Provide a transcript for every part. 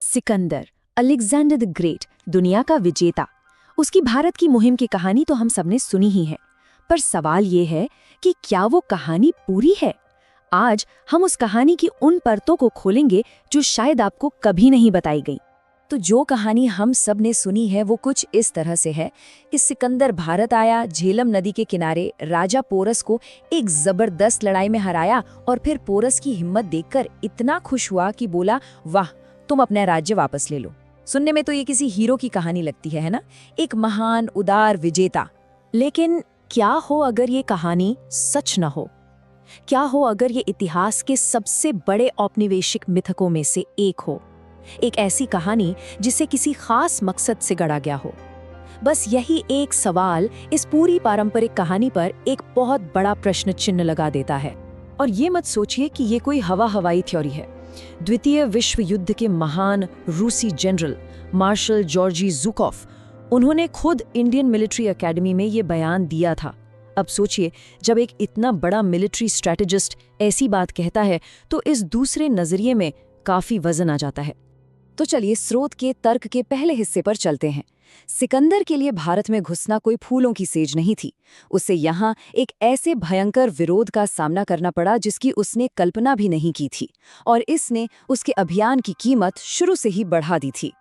Sikandar, Alexander the great, दुनिया का विजेता। उसकी भारत की मुहिम की कहानी तो हम सबने सुनी ही है, पर सवाल ये है कि क्या वो कहानी पूरी है? आज हम उस कहानी की उन परतों को खोलेंगे जो शायद आपको कभी नहीं बताई गई। तो जो कहानी हम सब ने सुनी है वो कुछ इस तरह से है कि सिकंदर भारत आया, झेलम नदी के किनारे राजा पोरस को एक जबरदस्त लड़ाई में हराया और फिर पोरस की हिम्मत देखकर इतना खुश हुआ कि बोला, वाह, तुम अपना राज्य वापस ले लो। सुनने में तो ये किसी हीरो की कहानी लगती है ना? एक महान उदार विजेता। लेकिन क्या हो अगर ये कहानी सच न हो? क्या हो अगर ये इतिहास के सबसे बड़े औपनिवेशिक मिथकों में से एक हो? एक ऐसी कहानी जिसे किसी खास मकसद से गढ़ा गया हो। बस यही एक सवाल इस पूरी पारंपरिक कहानी पर एक बहुत बड़ा प्रश्न चिन्ह लगा देता है। और ये मत सोचिए कि ये कोई हवाई थ्योरी है। द्वितीय विश्व युद्ध के महान रूसी जनरल मार्शल जॉर्जी ज़ुकॉफ, उन्होंने खुद इंडियन मिलिट्री एकेडमी में ये बयान दिया था। अब सोचिए, जब एक इतना बड़ा मिलिट्री स्ट्रैटेजिस्ट ऐसी बात कहता है तो इस दूसरे नजरिए में काफी वजन आ जाता है। तो चलिए स्रोत के तर्क के पहले हिस्से पर चलते हैं। सिकंदर के लिए भारत में घुसना कोई फूलों की सेज नहीं थी। उसे यहाँ एक ऐसे भयंकर विरोध का सामना करना पड़ा जिसकी उसने कल्पना भी नहीं की थी, और इसने उसके अभियान की कीमत शुरू से ही बढ़ा दी थी।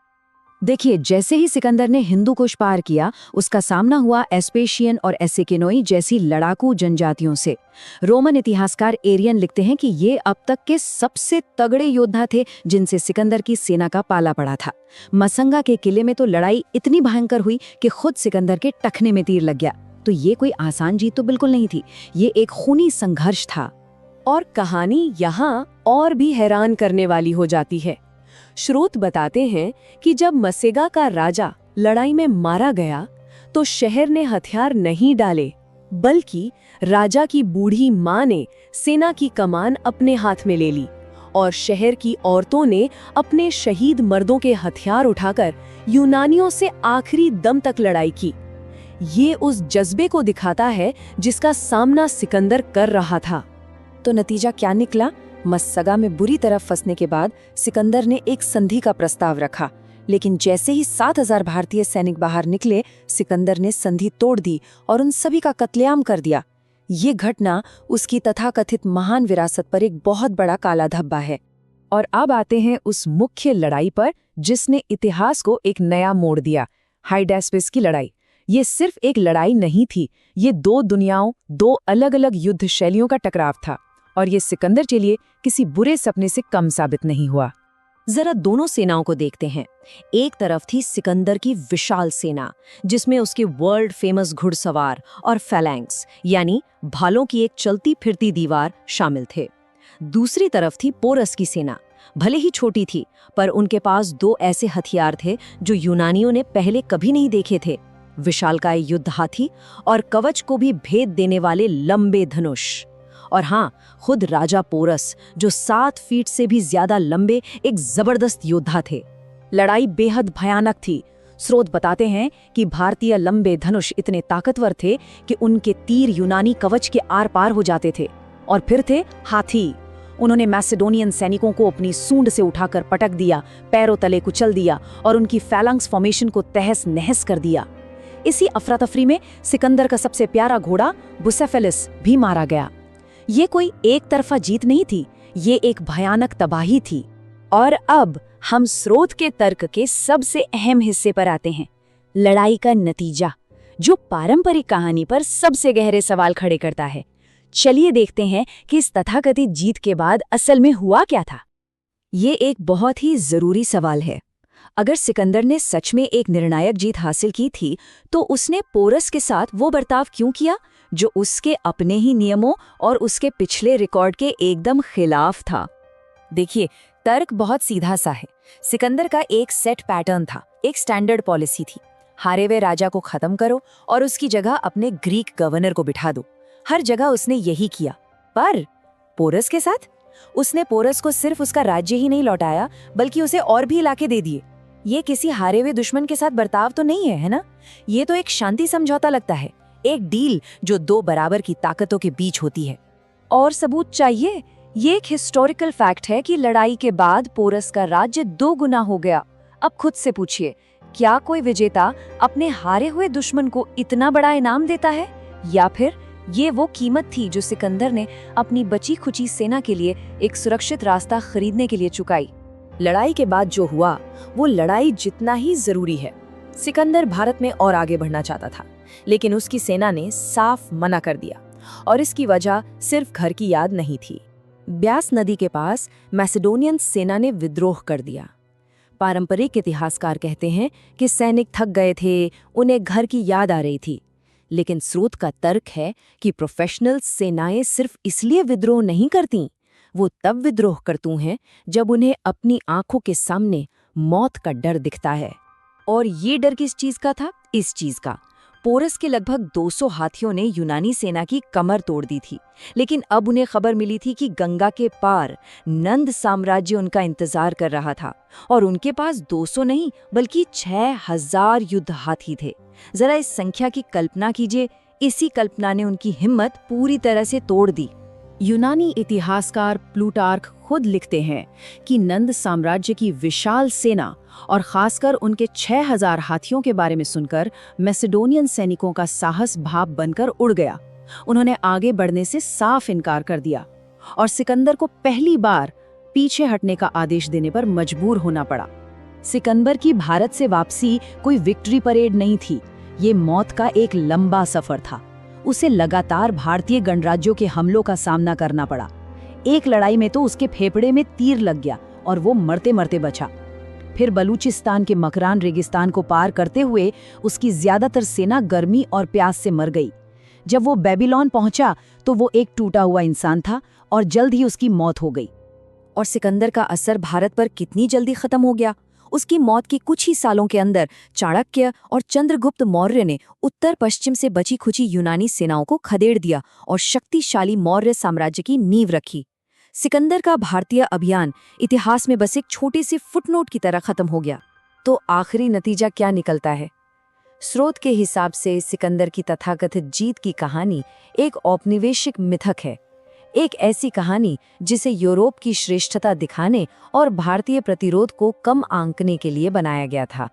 देखिए, जैसे ही सिकंदर ने हिंदू कुश पार किया, उसका सामना हुआ एस्पेशियन और एसेकेनोई जैसी लड़ाकू जनजातियों से। रोमन इतिहासकार एरियन लिखते हैं कि ये अब तक के सबसे तगड़े योद्धा थे जिनसे सिकंदर की सेना का पाला पड़ा था। मसंगा के किले में तो लड़ाई इतनी भयंकर हुई कि खुद सिकंदर के टखने में तीर लग गया। तो ये कोई आसान जीत तो बिल्कुल नहीं थी, ये एक खूनी संघर्ष था। और कहानी यहाँ और भी हैरान करने वाली हो जाती है। स्रोत बताते हैं कि जब मसेगा का राजा लड़ाई में मारा गया तो शहर ने हथियार नहीं डाले, बल्कि राजा की बूढ़ी मां ने सेना की कमान अपने हाथ में ले ली और शहर की औरतों ने अपने शहीद मर्दों के हथियार उठाकर यूनानियों से आखिरी दम तक लड़ाई की। ये उस जज्बे को दिखाता है जिसका सामना सिकंदर कर रहा था। तो नतीजा क्या निकला? मस्सगा में बुरी तरह फंसने के बाद सिकंदर ने एक संधि का प्रस्ताव रखा, लेकिन जैसे ही 7,000 भारतीय सैनिक बाहर निकले, सिकंदर ने संधि तोड़ दी और उन सभी का कत्लेआम कर दिया। ये घटना उसकी तथाकथित महान विरासत पर एक बहुत बड़ा काला धब्बा है। और अब आते हैं उस मुख्य लड़ाई पर जिसने इतिहास को एक नया मोड़ दिया, हाइडेस्पिस की लड़ाई। ये सिर्फ एक लड़ाई नहीं थी, ये दो दुनियाओं, दो अलग-अलग युद्ध शैलियों का टकराव था, और ये सिकंदर के लिए किसी बुरे सपने से कम साबित नहीं हुआ। जरा दोनों सेनाओं को देखते हैं। एक तरफ थी सिकंदर की विशाल सेना, जिसमें उसके वर्ल्ड फेमस घुड़सवार और फैलैंक्स यानी भालों की एक चलती फिरती दीवार शामिल थे। दूसरी तरफ थी पोरस की सेना। भले ही छोटी थी, पर उनके पास दो ऐसे हथियार थे जो यूनानियों ने पहले कभी नहीं देखे थे, विशालकाय युद्ध हाथी और कवच को भी भेद देने वाले लंबे धनुष। और हाँ, खुद राजा पोरस, जो 7 फीट से भी ज्यादा लंबे एक जबरदस्त योद्धा थे। लड़ाई बेहद भयानक थी। स्रोत बताते हैं कि भारतीय लंबे धनुष इतने ताकतवर थे कि उनके तीर यूनानी कवच के आर पार हो जाते थे। और फिर थे हाथी। उन्होंने मैसेडोनियन सैनिकों को अपनी सूंड से उठाकर पटक दिया, पैरों तले कुचल दिया और उनकी फैलंक्स फॉर्मेशन को तहस नहस कर दिया। इसी अफरा-तफरी में सिकंदर का सबसे प्यारा घोड़ा बुसेफेलिस भी मारा गया। ये कोई एक तरफा जीत नहीं थी, ये एक भयानक तबाही थी। और अब हम स्रोत के तर्क के सबसे अहम हिस्से पर आते हैं, लड़ाई का नतीजा, जो पारंपरिक कहानी पर सबसे गहरे सवाल खड़े करता है। चलिए देखते हैं कि इस तथाकथित जीत के बाद असल में हुआ क्या था। ये एक बहुत ही जरूरी सवाल है। अगर सिकंदर ने सच में एक निर्णायक जीत हासिल की थी, तो उसने पोरस के साथ वो बर्ताव क्यों किया जो उसके अपने ही नियमों और उसके पिछले रिकॉर्ड के एकदम खिलाफ था? देखिए, तर्क बहुत सीधा सा है। सिकंदर का एक सेट पैटर्न था, एक स्टैंडर्ड पॉलिसी थी। हारे हुए राजा को खत्म करो और उसकी जगह अपने ग्रीक गवर्नर को बिठा दो। हर जगह उसने यही किया। पर पोरस के साथ उसने पोरस को सिर्फ उसका राज्य ही नहीं लौटाया, बल्कि उसे और भी इलाके दे दिए। ये किसी हारे हुए दुश्मन के साथ बर्ताव तो नहीं है ना? ये तो एक शांति समझौता लगता है, एक डील जो दो बराबर की ताकतों के बीच होती है। और सबूत चाहिए? ये एक हिस्टोरिकल फैक्ट है कि लड़ाई के बाद पोरस का राज्य 2 गुना हो गया। अब खुद से पूछिए, क्या कोई विजेता अपने हारे हुए दुश्मन को इतना बड़ा इनाम देता है, या फिर ये वो कीमत थी जो सिकंदर ने अपनी बची खुची सेना के लिए एक सुरक्षित रास्ता खरीदने के लिए चुकाई। लड़ाई के बाद जो हुआ वो लड़ाई जितना ही जरूरी है। सिकंदर भारत में और आगे बढ़ना चाहता था, लेकिन उसकी सेना ने साफ मना कर दिया, और इसकी वजह सिर्फ घर की याद नहीं थी। ब्यास नदी के पास मैसेडोनियन सेना ने विद्रोह कर दिया। पारंपरिक इतिहासकार कहते हैं कि सैनिक थक गए थे, उन्हें घर की याद आ रही थी। लेकिन स्रोत का तर्क है कि प्रोफेशनल सेनाएं सिर्फ इसलिए विद्रोह नहीं करती, वो तब विद्रोह करती हैं जब उन्हें अपनी आंखों के सामने मौत का डर दिखता है। और ये डर किस चीज का था? इस चीज का, पोरस के लगभग 200 हाथियों ने यूनानी सेना की कमर तोड़ दी थी, लेकिन अब उन्हें खबर मिली थी कि गंगा के पार नंद साम्राज्य उनका इंतजार कर रहा था, और उनके पास 200 नहीं बल्कि 6000 युद्ध हाथी थे। जरा इस संख्या की कल्पना कीजिए। इसी कल्पना ने उनकी हिम्मत पूरी तरह से तोड़ दी। यूनानी इतिहासकार प्लूटार्क खुद लिखते हैं कि नंद साम्राज्य की विशाल सेना और खासकर उनके 6000 हाथियों के बारे में सुनकर मैसेडोनियन सैनिकों का साहस भाप बनकर उड़ गया। उन्होंने आगे बढ़ने से साफ इनकार कर दिया, और सिकंदर को पहली बार पीछे हटने का आदेश देने पर मजबूर होना पड़ा। सिकंदर की भारत से वापसी कोई विक्ट्री परेड नहीं थी, ये मौत का एक लंबा सफर था। उसे लगातार भारतीय गणराज्यों के हमलों का सामना करना पड़ा। एक लड़ाई में तो उसके फेफड़े में तीर लग गया और वो मरते मरते बचा। फिर बलूचिस्तान के मकरान रेगिस्तान को पार करते हुए उसकी ज्यादातर सेना गर्मी और प्यास से मर गई। जब वो बेबीलोन पहुंचा तो वो एक टूटा हुआ इंसान था, और जल्द ही उसकी मौत हो गई। और सिकंदर का असर भारत पर कितनी जल्दी खत्म हो गया। उसकी मौत के कुछ ही सालों के अंदर चाणक्य और चंद्रगुप्त मौर्य ने उत्तर पश्चिम से बची खुची यूनानी सेनाओं को खदेड़ दिया और शक्तिशाली मौर्य साम्राज्य की नींव रखी। सिकंदर का भारतीय अभियान इतिहास में बस एक छोटे से फुटनोट की तरह खत्म हो गया। तो आखिरी नतीजा क्या निकलता है? स्रोत के हिसाब से सिकंदर की तथाकथित जीत की कहानी एक औपनिवेशिक मिथक है, एक ऐसी कहानी जिसे यूरोप की श्रेष्ठता दिखाने और भारतीय प्रतिरोध को कम आंकने के लिए बनाया गया था।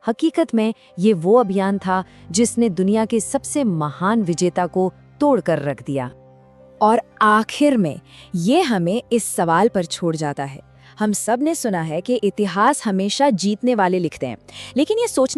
हकीकत में ये वो अभियान था जिसने दुनिया के सबसे महान विजेता को तोड़कर रख दिया। और आखिर में ये हमें इस सवाल पर छोड़ जाता है। हम सब ने सुना है कि इतिहास हमेशा जीतने वाले लिखते हैं, लेकिन ये सोचने